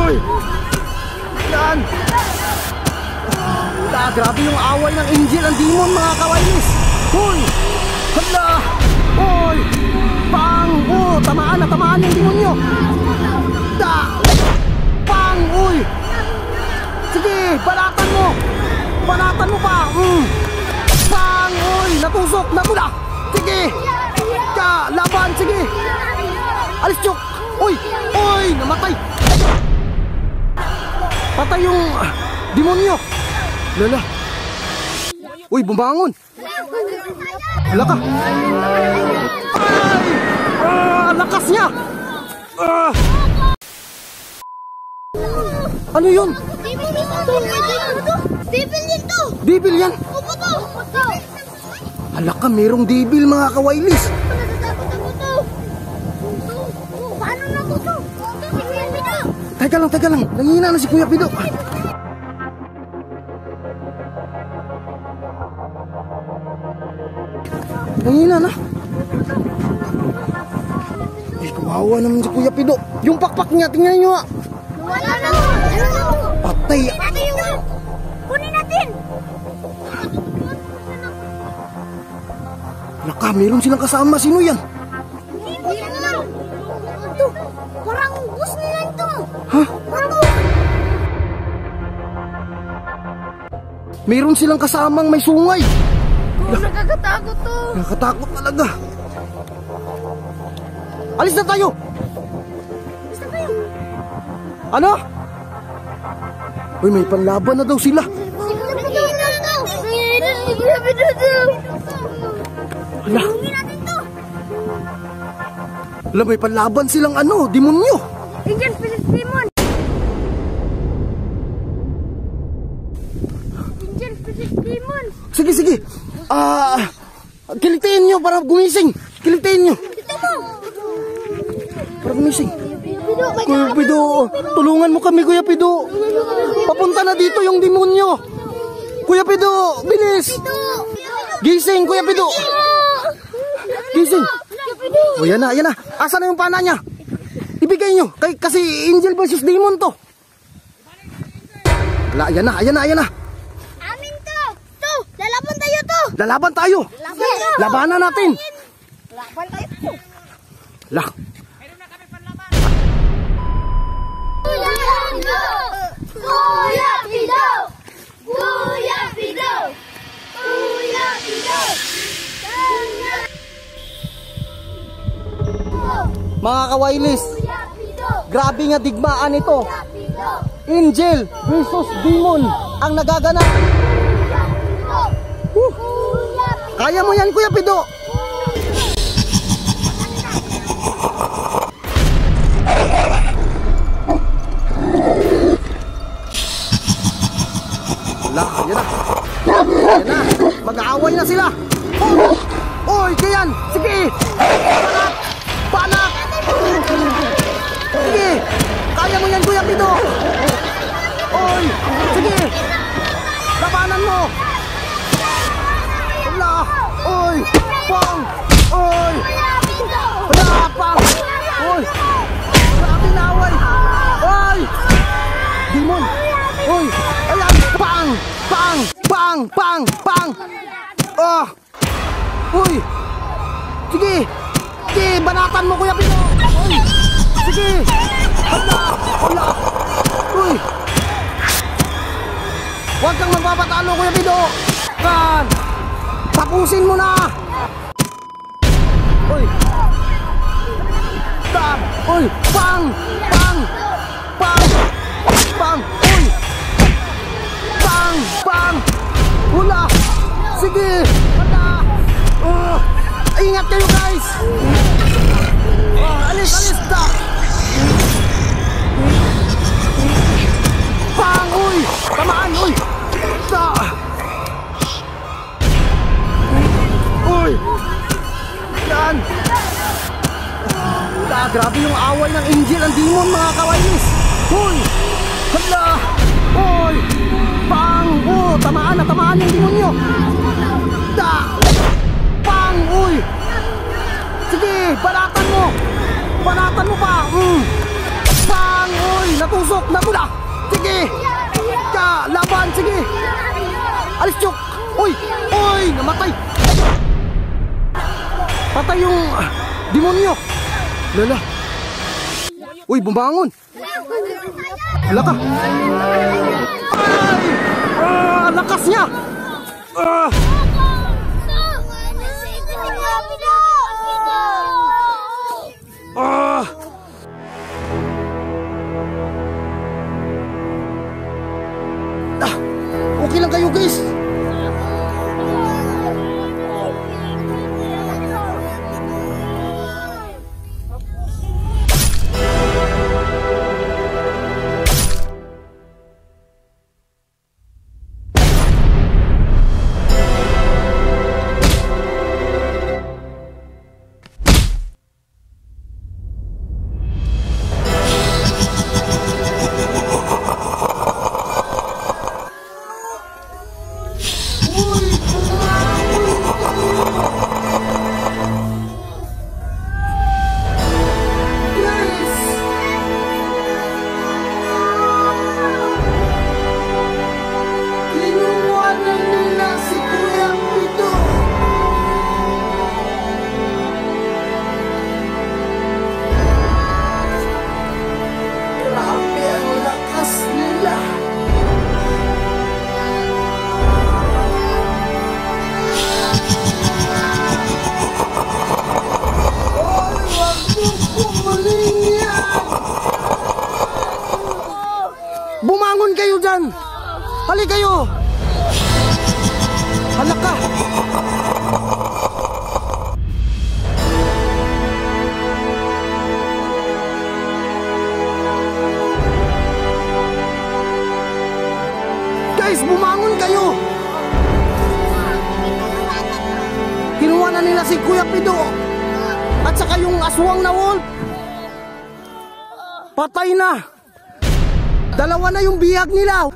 Uy! Yan! Grabe yung away ng angel and demon mga kawainis. Uy! Hala! Uy! Pang! Oh! Tamaan yung demonyo. Pang! Uy! Sige! Banatan mo! Banatan mo pa! Pang! Uy! Natusok! Nabula! Sige! Laban! Sige! Alis chok! Uy! Uy! Namatay! Patay yung demonyo! Lala! Uy! Bumangon! Hala ka! Ay! Lakas niya! Ano yun? Devil yan to! Devil yan? Opo to! Hala ka, merong devil mga kawailis! Natatakot ako to! Paano na ko to? Si Kuya Pido! Teka lang, nangihina na si Kuya Pido. Nangihina na. Ay, kawawa naman si Kuya Pido. Yung pakpak niya, tingnan nyo nga. Wala na! Patay. Kunin natin! Laka, meron silang kasama. Sino yan? Hindi naman! Ito! Parang bus nila ito! Ha? Parang Meron silang kasamang may sungay. nakakatakot to! Nakatakot talaga. Alis na tayo! Basta kayo! Ano? Uy, may panlaban na daw sila. Si Kuya Pido na ito! Si Kuya Pido to! Hala, Kunin natin to! hala, may panlaban silang demonyo. Angel Spirit Demon! Angel Spirit Demon! Sige. Kiliktayin nyo para gumising. Kiliktayin nyo. Ito mo! Para gumising. Pido, may Kuya Pido, tulungan mo kami, Kuya Pido. Papunta na dito yung demonyo. Kuya Pido, bilis. Gising, Kuya Pido. Gising. O, yan na. Asa na yung pana niya? Ibigay nyo. Kasi angel versus demon to. Wala, ayan na. Amin to! To! Lalaban tayo to! Lalaban tayo. Labanan natin. Laban tayo to! Lah. Kuya Pido! Kuya Pido! Kuya Pido! Kuya Pido! Mga kawailis, Kuya Pido! grabe nga digmaan ito. Kuya Pido! Angel versus demon ang nagaganap. Kuya Pido! Kuya Pido! Kaya mo yan, Kuya Pido. Wala, yan na. Mag-aaway na sila. Oy, kayan. Sige. Panak. Sige. Kaya mo yan, Kuya Pido. Oy, sige. Labanan mo. Wala. Oy, pang. Oy. Wala, pang. Oy. Grabe na away. Oy. Demon. Oy. Ayan. Pang. Ah. Uy. Sige. Banatan mo, Kuya Pido. Uy. Sige. Hala. Uy. Huwag kang magpapatalo, Kuya Pido. Tapusin mo na. Uy. Uy. Pang. Uy. Pang. Hula. Sige. Hala. Ingat kayo, guys. Alis. Pang. Uy. Tamaan. Uy. Uy. Yan. Grabe yung away ng angel and demon mga kawainis. Uy. Hala. Uy. Pang. Tamaan yung demonyo. Pang. Uy. Sige. Banatan mo pa. Pang. Uy. Natusok. Takna mo na! Sige! Laban! Sige! Alis, Chok! Uy! Uy! Namatay! Patay yung demonyo! Lala! Uy! Bumangon! Wala ka! Ay! Lakas niya! Okay lang kayo, guys. Bumangon kayo dyan! Hali kayo! Halak ka! Guys, bumangon kayo! Kinuha na nila si Kuya Pido at saka yung aswang na wolf. Patay na! Dalawa na yung bihag nila.